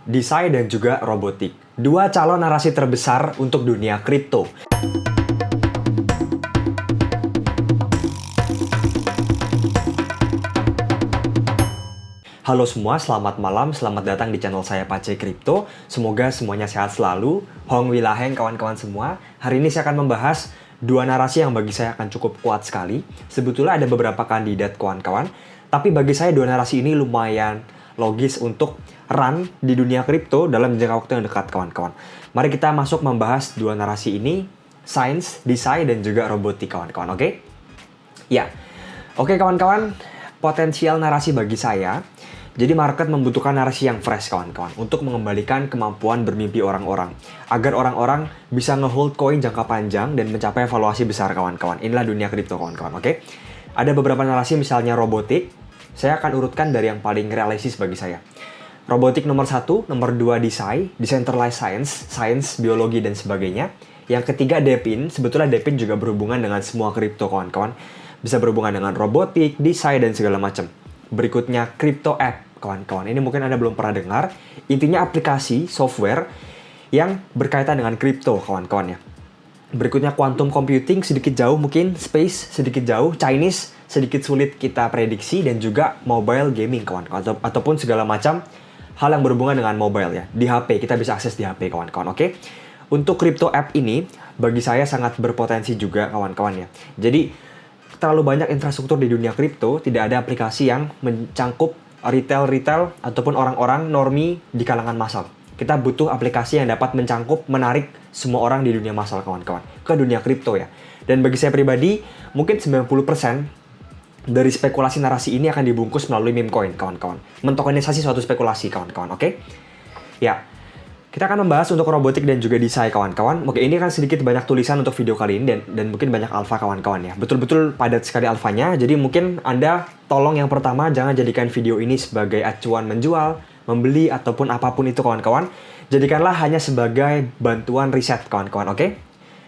DeSci dan juga robotik. Dua calon narasi terbesar untuk dunia kripto. Halo semua, selamat malam, selamat datang di channel saya Pace Kripto. Semoga semuanya sehat selalu. Hong Wilaheng kawan-kawan semua. Hari ini saya akan membahas dua narasi yang bagi saya akan cukup kuat sekali. Sebetulnya ada beberapa kandidat kawan-kawan, tapi bagi saya dua narasi ini lumayan logis untuk run di dunia kripto dalam jangka waktu yang dekat kawan-kawan. Mari kita masuk membahas dua narasi ini, Science, DeSci, dan juga robotik kawan-kawan, oke? Ya, oke kawan-kawan, potensial narasi bagi saya. Jadi market membutuhkan narasi yang fresh kawan-kawan untuk mengembalikan kemampuan bermimpi orang-orang agar orang-orang bisa ngehold koin jangka panjang dan mencapai valuasi besar kawan-kawan. Inilah dunia kripto kawan-kawan, oke? Ada beberapa narasi misalnya robotik. Saya akan urutkan dari yang paling realistis bagi saya. Robotik nomor 1, nomor 2 DeSci, Decentralized Science, Science, Biologi, dan sebagainya. Yang ketiga DePIN, sebetulnya DePIN juga berhubungan dengan semua kripto kawan-kawan. Bisa berhubungan dengan robotik, DeSci, dan segala macam. Berikutnya crypto app kawan-kawan. Ini mungkin Anda belum pernah dengar. Intinya aplikasi software yang berkaitan dengan kripto kawan-kawan ya. Berikutnya quantum computing, sedikit jauh mungkin, space sedikit jauh, Chinese sedikit sulit kita prediksi, dan juga mobile gaming kawan-kawan ataupun segala macam hal yang berhubungan dengan mobile ya. Di HP kita bisa akses di HP kawan-kawan, oke? Untuk crypto app ini bagi saya sangat berpotensi juga kawan-kawan ya. Jadi terlalu banyak infrastruktur di dunia kripto, tidak ada aplikasi yang mencangkup retail ataupun orang-orang normi di kalangan massal. Kita butuh aplikasi yang dapat mencangkup, menarik semua orang di dunia massal kawan-kawan ke dunia kripto ya. Dan bagi saya pribadi, mungkin 90% dari spekulasi narasi ini akan dibungkus melalui meme coin kawan-kawan. Mentokenisasi suatu spekulasi kawan-kawan, oke? Ya. Kita akan membahas untuk robotik dan juga DeSci kawan-kawan. Oke, ini kan sedikit banyak tulisan untuk video kali ini dan mungkin banyak alfa kawan-kawan ya. Betul-betul padat sekali alfanya. Jadi mungkin Anda tolong yang pertama jangan jadikan video ini sebagai acuan menjual, membeli ataupun apapun itu kawan-kawan. Jadikanlah hanya sebagai bantuan riset kawan-kawan, oke?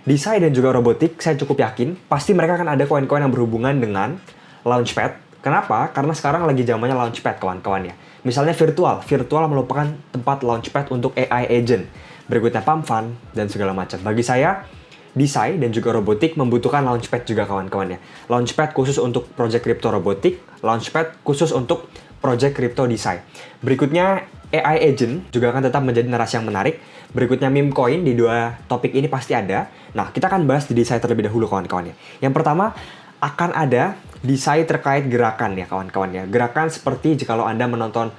DeSci dan juga robotik saya cukup yakin pasti mereka akan ada koin-koin yang berhubungan dengan launchpad. Kenapa? Karena sekarang lagi zamannya launchpad kawan-kawan ya. Misalnya virtual merupakan tempat launchpad untuk AI agent. Berikutnya pump fund dan segala macam. Bagi saya, DeSci dan juga robotik membutuhkan launchpad juga kawan-kawan ya. Launchpad khusus untuk project crypto robotik, launchpad khusus untuk project crypto DeSci. Berikutnya AI agent juga akan tetap menjadi narasi yang menarik. Berikutnya meme coin di dua topik ini pasti ada. Nah, kita akan bahas di DeSci terlebih dahulu kawan-kawan ya. Yang pertama akan ada DeSci terkait gerakan ya kawan-kawan ya. Gerakan seperti jikalau Anda menonton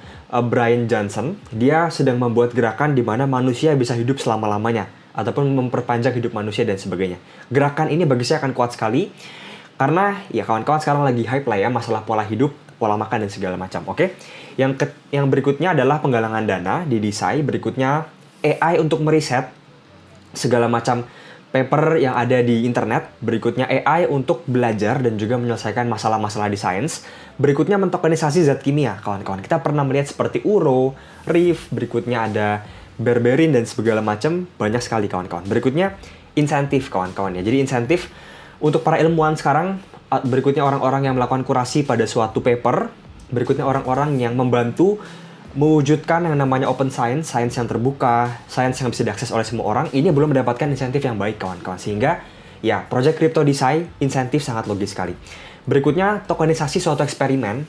Brian Johnson, dia sedang membuat gerakan di mana manusia bisa hidup selama-lamanya ataupun memperpanjang hidup manusia dan sebagainya. Gerakan ini bagi saya akan kuat sekali karena ya kawan-kawan sekarang lagi hype lah ya masalah pola hidup, pola makan dan segala macam, oke? Yang berikutnya adalah penggalangan dana di DeSci, berikutnya AI untuk meriset segala macam paper yang ada di internet, berikutnya AI untuk belajar dan juga menyelesaikan masalah-masalah di sains, berikutnya mentokenisasi zat kimia, kawan-kawan. Kita pernah melihat seperti Uro, Reef, berikutnya ada Berberin dan segala macam, banyak sekali kawan-kawan. Berikutnya insentif kawan-kawan ya. Jadi insentif untuk para ilmuwan sekarang, berikutnya orang-orang yang melakukan kurasi pada suatu paper, berikutnya orang-orang yang membantu mewujudkan yang namanya open science, science yang terbuka, science yang bisa diakses oleh semua orang, ini belum mendapatkan insentif yang baik kawan-kawan. Sehingga ya, project crypto DeSci, insentif sangat logis sekali. Berikutnya, tokenisasi suatu eksperimen.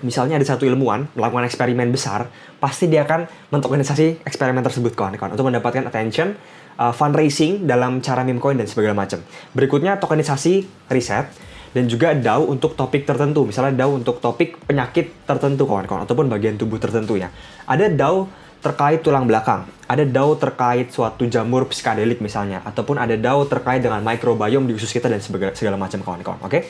Misalnya ada satu ilmuwan melakukan eksperimen besar, pasti dia akan mentokenisasi eksperimen tersebut kawan-kawan untuk mendapatkan attention, fundraising dalam cara meme coin dan segala macam. Berikutnya, tokenisasi riset. Dan juga DAO untuk topik tertentu. Misalnya DAO untuk topik penyakit tertentu kawan-kawan. Ataupun bagian tubuh tertentu ya. Ada DAO terkait tulang belakang. Ada DAO terkait suatu jamur psikadelik misalnya. Ataupun ada DAO terkait dengan microbiome di usus kita dan segala macam kawan-kawan. Oke?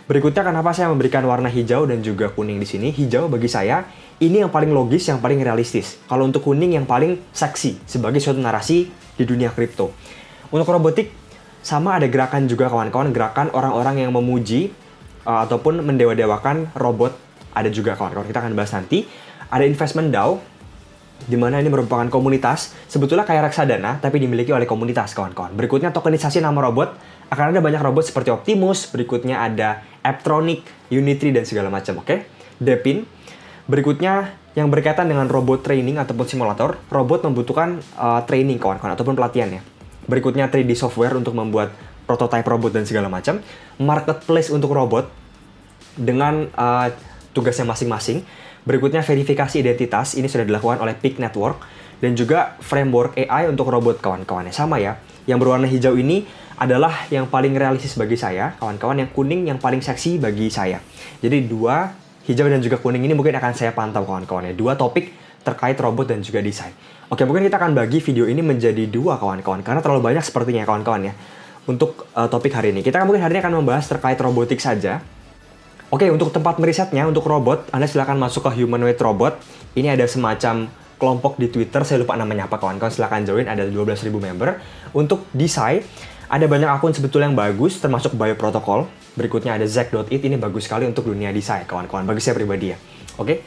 Berikutnya kenapa saya memberikan warna hijau dan juga kuning di sini. Hijau bagi saya ini yang paling logis, yang paling realistis. Kalau untuk kuning yang paling seksi sebagai suatu narasi di dunia kripto. Untuk robotik sama ada gerakan juga kawan-kawan, gerakan orang-orang yang memuji ataupun mendewa-dewakan robot ada juga kawan-kawan. Kita akan bahas nanti. Ada investment DAO, di mana ini merupakan komunitas, sebetulnya kayak reksadana, tapi dimiliki oleh komunitas kawan-kawan. Berikutnya tokenisasi nama robot, akan ada banyak robot seperti Optimus, berikutnya ada Apptronic, Unitree, dan segala macam, oke? DePIN. Berikutnya yang berkaitan dengan robot training ataupun simulator. Robot membutuhkan training kawan-kawan ataupun pelatihan ya. Berikutnya 3D software untuk membuat prototipe robot dan segala macam. Marketplace untuk robot dengan tugasnya masing-masing. Berikutnya verifikasi identitas, ini sudah dilakukan oleh Peak Network. Dan juga framework AI untuk robot kawan-kawan. Sama ya, yang berwarna hijau ini adalah yang paling realistis bagi saya, kawan-kawan. Yang kuning yang paling seksi bagi saya. Jadi dua, hijau dan juga kuning ini mungkin akan saya pantau kawan-kawan ya. Dua topik terkait robot dan juga desain. Oke, mungkin kita akan bagi video ini menjadi dua kawan-kawan, karena terlalu banyak sepertinya kawan-kawan ya. Untuk topik hari ini, kita mungkin hari ini akan membahas terkait robotik saja. Oke, untuk tempat merisetnya, untuk robot, Anda silakan masuk ke Humanoid Robot. Ini ada semacam kelompok di Twitter, saya lupa namanya apa kawan-kawan, silakan join, ada 12.000 member. Untuk desain, ada banyak akun sebetulnya yang bagus, termasuk Bioprotocol. Berikutnya ada Zack.it, ini bagus sekali untuk dunia desain kawan-kawan, bagi saya pribadi ya. Oke?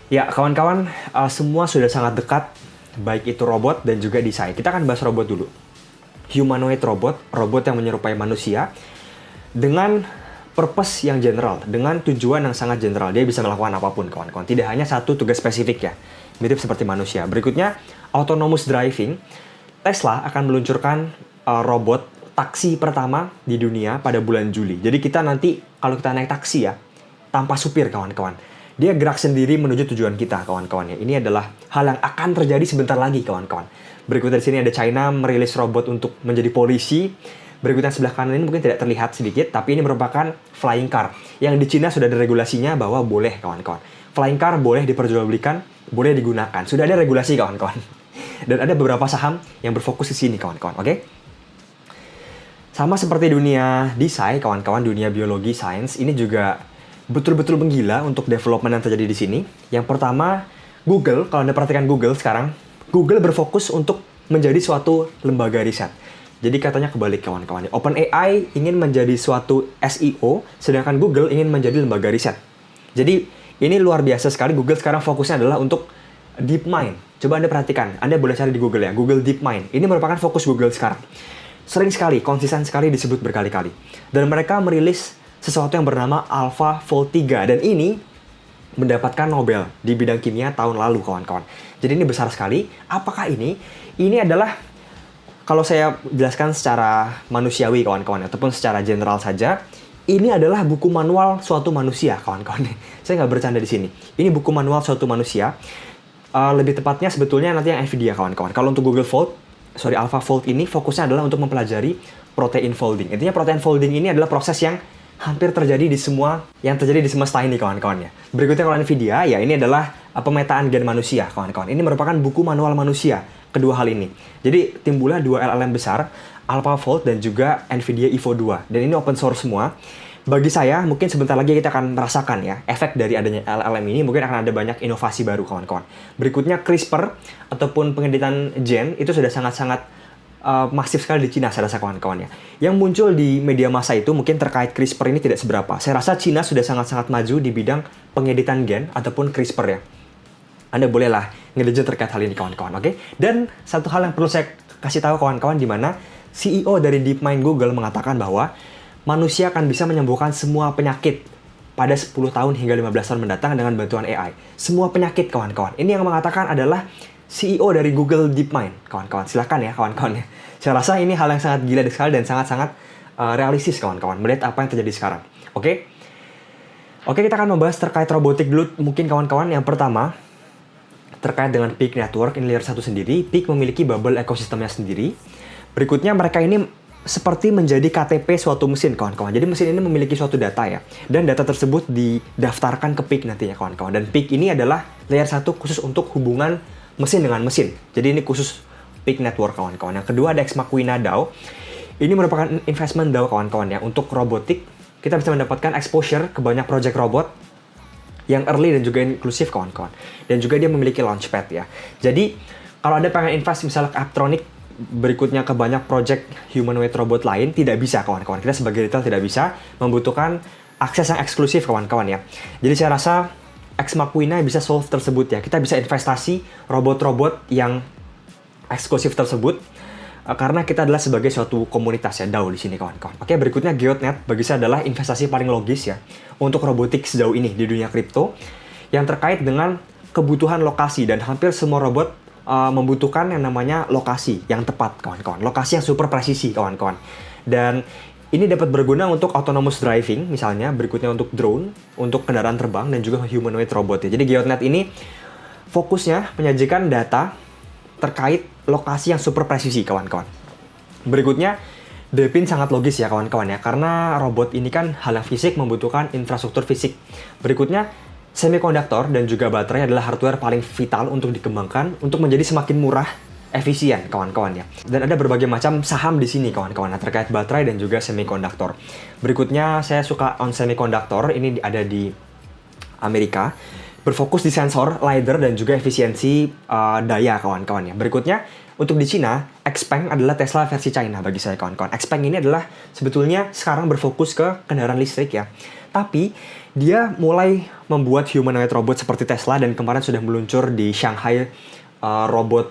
Ya, kawan-kawan, semua sudah sangat dekat, baik itu robot dan juga desain. Kita akan bahas robot dulu. Humanoid robot, robot yang menyerupai manusia, dengan purpose yang general, dengan tujuan yang sangat general. Dia bisa melakukan apapun, kawan-kawan. Tidak hanya satu tugas spesifik ya, mirip seperti manusia. Berikutnya, autonomous driving. Tesla akan meluncurkan robot taksi pertama di dunia pada bulan Juli. Jadi kita nanti, kalau kita naik taksi ya, tanpa supir, kawan-kawan. Dia gerak sendiri menuju tujuan kita, kawan-kawan ya. Ini adalah hal yang akan terjadi sebentar lagi, kawan-kawan. Berikutnya di sini ada China merilis robot untuk menjadi polisi. Berikutnya sebelah kanan ini mungkin tidak terlihat sedikit, tapi ini merupakan flying car. Yang di Cina sudah ada regulasinya bahwa boleh, kawan-kawan. Flying car boleh diperjualbelikan, boleh digunakan. Sudah ada regulasi, kawan-kawan. Dan ada beberapa saham yang berfokus di sini, kawan-kawan. Oke? Sama seperti dunia desain, kawan-kawan, dunia biologi, sains, ini juga betul-betul menggila untuk development yang terjadi di sini. Yang pertama, Google. Kalau Anda perhatikan Google sekarang, Google berfokus untuk menjadi suatu lembaga riset. Jadi katanya kebalik kawan-kawan. OpenAI ingin menjadi suatu SEO, sedangkan Google ingin menjadi lembaga riset. Jadi ini luar biasa sekali. Google sekarang fokusnya adalah untuk DeepMind. Coba Anda perhatikan. Anda boleh cari di Google ya. Google DeepMind. Ini merupakan fokus Google sekarang. Sering sekali, konsisten sekali disebut berkali-kali. Dan mereka merilis sesuatu yang bernama AlphaFold 3. Dan ini mendapatkan Nobel di bidang kimia tahun lalu, kawan-kawan. Jadi ini besar sekali. Apakah ini? Ini adalah, kalau saya jelaskan secara manusiawi, kawan-kawan, ataupun secara general saja, ini adalah buku manual suatu manusia, kawan-kawan. Saya nggak bercanda di sini. Ini buku manual suatu manusia. Lebih tepatnya sebetulnya nanti yang NVIDIA, kawan-kawan. Kalau untuk AlphaFold ini fokusnya adalah untuk mempelajari protein folding. Intinya protein folding ini adalah proses yang hampir terjadi di semua yang terjadi di semesta ini, kawan-kawan ya. Berikutnya kalau NVIDIA, ya ini adalah pemetaan gen manusia, kawan-kawan. Ini merupakan buku manual manusia, kedua hal ini. Jadi timbullah dua LLM besar, AlphaFold dan juga NVIDIA Evo 2. Dan ini open source semua. Bagi saya, mungkin sebentar lagi kita akan merasakan ya, efek dari adanya LLM ini, mungkin akan ada banyak inovasi baru, kawan-kawan. Berikutnya CRISPR, ataupun pengeditan gen, itu sudah sangat-sangat masif sekali di Cina, saya rasa, kawan-kawan ya. Yang muncul di media massa itu mungkin terkait CRISPR ini tidak seberapa. Saya rasa Cina sudah sangat-sangat maju di bidang pengeditan gen ataupun CRISPR ya. Anda bolehlah ngedijen terkait hal ini, kawan-kawan, oke? Dan satu hal yang perlu saya kasih tahu kawan-kawan, di mana CEO dari DeepMind Google mengatakan bahwa manusia akan bisa menyembuhkan semua penyakit pada 10 tahun hingga 15 tahun mendatang dengan bantuan AI. Semua penyakit, kawan-kawan. Ini yang mengatakan adalah CEO dari Google DeepMind, kawan-kawan. Silahkan ya, kawan-kawan ya. Saya rasa ini hal yang sangat gila sekali dan sangat-sangat realistis, kawan-kawan. Melihat apa yang terjadi sekarang. Oke, kita akan membahas terkait robotik dulu mungkin, kawan-kawan. Yang pertama, terkait dengan Peak Network. Ini layer 1 sendiri. Peak memiliki bubble ekosistemnya sendiri. Berikutnya, mereka ini seperti menjadi KTP suatu mesin, kawan-kawan. Jadi mesin ini memiliki suatu data ya. Dan data tersebut didaftarkan ke Peak nantinya, kawan-kawan. Dan Peak ini adalah layer 1 khusus untuk hubungan mesin dengan mesin. Jadi ini khusus Peak Network, kawan-kawan. Yang kedua ada Ex Machina DAO. Ini merupakan investment DAO, kawan-kawan ya. Untuk robotik, kita bisa mendapatkan exposure ke banyak project robot yang early dan juga inklusif, kawan-kawan. Dan juga dia memiliki launchpad ya. Jadi kalau Anda pengen invest misalnya ke Apptronik, berikutnya ke banyak project humanoid robot lain, tidak bisa, kawan-kawan. Kita sebagai retail tidak bisa, membutuhkan akses yang eksklusif, kawan-kawan ya. Jadi saya rasa Ex Machina bisa solve tersebut ya. Kita bisa investasi robot-robot yang eksklusif tersebut karena kita adalah sebagai suatu komunitas ya, DAO di sini, kawan-kawan. Oke, berikutnya GeoDNet bagi saya adalah investasi paling logis ya untuk robotik sejauh ini di dunia kripto yang terkait dengan kebutuhan lokasi, dan hampir semua robot membutuhkan yang namanya lokasi yang tepat, kawan-kawan. Lokasi yang super presisi, kawan-kawan. Dan ini dapat berguna untuk autonomous driving, misalnya, berikutnya untuk drone, untuk kendaraan terbang, dan juga humanoid robot ya. Jadi GeoNet ini fokusnya menyajikan data terkait lokasi yang super presisi, kawan-kawan. Berikutnya, Depin sangat logis ya, kawan-kawan ya, karena robot ini kan hal yang fisik membutuhkan infrastruktur fisik. Berikutnya, semikonduktor dan juga baterai adalah hardware paling vital untuk dikembangkan untuk menjadi semakin murah, efisien, kawan-kawan ya. Dan ada berbagai macam saham di sini, kawan-kawan, terkait baterai dan juga semikonduktor. Berikutnya, saya suka on semikonduktor, ini ada di Amerika, berfokus di sensor, LiDAR, dan juga efisiensi daya, kawan-kawan ya. Berikutnya, untuk di Cina, XPeng adalah Tesla versi China bagi saya, kawan-kawan. XPeng ini adalah sebetulnya sekarang berfokus ke kendaraan listrik ya. Tapi dia mulai membuat humanoid robot seperti Tesla, dan kemarin sudah meluncur di Shanghai robot,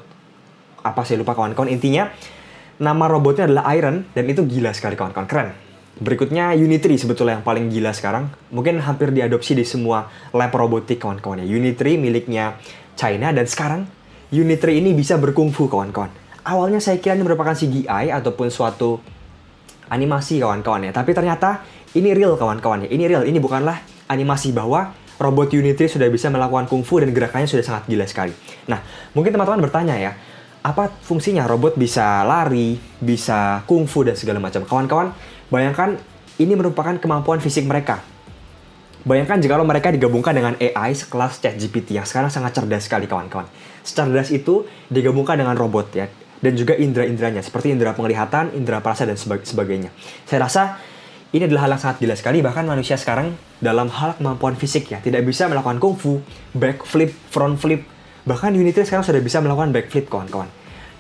apa saya lupa, kawan-kawan. Intinya, nama robotnya adalah Iron, dan itu gila sekali, kawan-kawan. Keren. Berikutnya Unitree sebetulnya yang paling gila sekarang. Mungkin hampir diadopsi di semua lab robotik, kawan-kawan ya. Unitree miliknya China, dan sekarang Unitree ini bisa berkungfu, kawan-kawan. Awalnya saya kira ini merupakan CGI ataupun suatu animasi, kawan-kawan ya. Tapi ternyata ini real, kawan-kawan ya. Ini real, ini bukanlah animasi, bahwa robot Unitree sudah bisa melakukan kungfu dan gerakannya sudah sangat gila sekali. Nah, mungkin teman-teman bertanya ya, apa fungsinya robot bisa lari, bisa kungfu, dan segala macam. Kawan-kawan, bayangkan ini merupakan kemampuan fisik mereka. Bayangkan jika mereka digabungkan dengan AI sekelas ChatGPT yang sekarang sangat cerdas sekali, kawan-kawan. Secerdas itu digabungkan dengan robot ya, dan juga indera-inderanya seperti indera penglihatan, indera perasa, dan sebagainya. Saya rasa ini adalah hal yang sangat gila sekali. Bahkan manusia sekarang dalam hal kemampuan fisik ya tidak bisa melakukan kungfu, backflip, front flip. Bahkan Unitree sekarang sudah bisa melakukan backflip, kawan-kawan.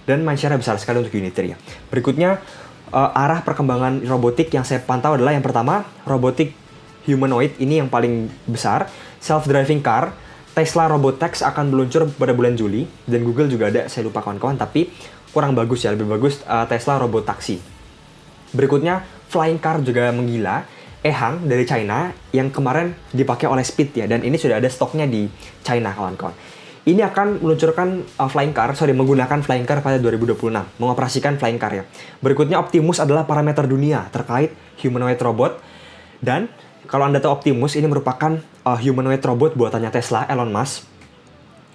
Dan mindshare besar sekali untuk Unitree ya. Berikutnya, arah perkembangan robotik yang saya pantau adalah yang pertama, robotik humanoid ini yang paling besar, self-driving car. Tesla Robotaxi akan meluncur pada bulan Juli, dan Google juga ada, saya lupa, kawan-kawan, tapi kurang bagus ya, lebih bagus Tesla Robotaxi. Berikutnya, flying car juga menggila, Ehang dari China yang kemarin dipakai oleh Speed ya, dan ini sudah ada stoknya di China, kawan-kawan. Ini akan meluncurkan menggunakan flying car pada 2026, mengoperasikan flying car ya. Berikutnya, Optimus adalah parameter dunia terkait humanoid robot, dan kalau Anda tahu Optimus, ini merupakan humanoid robot buatannya Tesla, Elon Musk.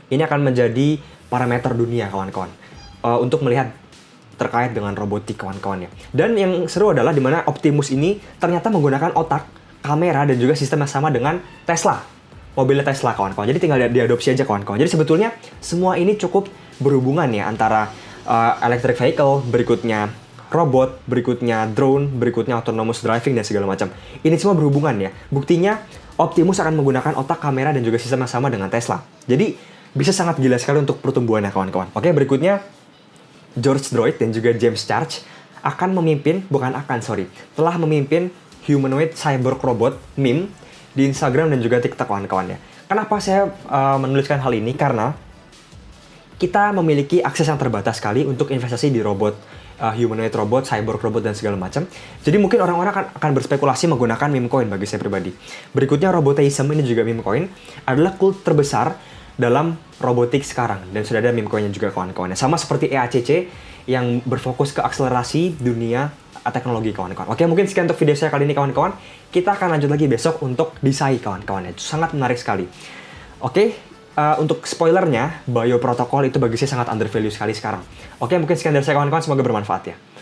Ini akan menjadi parameter dunia, kawan-kawan, untuk melihat terkait dengan robotik, kawan-kawan ya. Dan yang seru adalah dimana Optimus ini ternyata menggunakan otak, kamera, dan juga sistem yang sama dengan Tesla, mobilnya Tesla, kawan-kawan. Jadi tinggal diadopsi aja, kawan-kawan. Jadi sebetulnya semua ini cukup berhubungan ya, antara electric vehicle, berikutnya robot, berikutnya drone, berikutnya autonomous driving, dan segala macam. Ini semua berhubungan ya. Buktinya, Optimus akan menggunakan otak, kamera, dan juga sistem yang sama dengan Tesla. Jadi, bisa sangat gila sekali untuk pertumbuhannya, kawan-kawan. Oke, berikutnya, George Droid dan juga James Charge telah memimpin humanoid cyborg robot, meme, di Instagram dan juga TikTok, kawan-kawan ya. Kenapa saya menuliskan hal ini? Karena kita memiliki akses yang terbatas sekali untuk investasi di robot, humanoid robot, cyborg robot, dan segala macam. Jadi mungkin orang-orang akan berspekulasi menggunakan meme coin bagi saya pribadi. Berikutnya, Robotism, ini juga meme coin, adalah kult terbesar dalam robotik sekarang. Dan sudah ada meme coinnya juga, kawan-kawan. Sama seperti EACC yang berfokus ke akselerasi dunia teknologi, kawan-kawan. Oke, mungkin sekian untuk video saya kali ini, kawan-kawan. Kita akan lanjut lagi besok untuk Desai, kawan-kawan. Itu sangat menarik sekali. Oke. Untuk spoilernya, bioprotokol itu bagi saya sangat undervalue sekali sekarang. Oke, mungkin sekian dari saya, kawan-kawan. Semoga bermanfaat ya.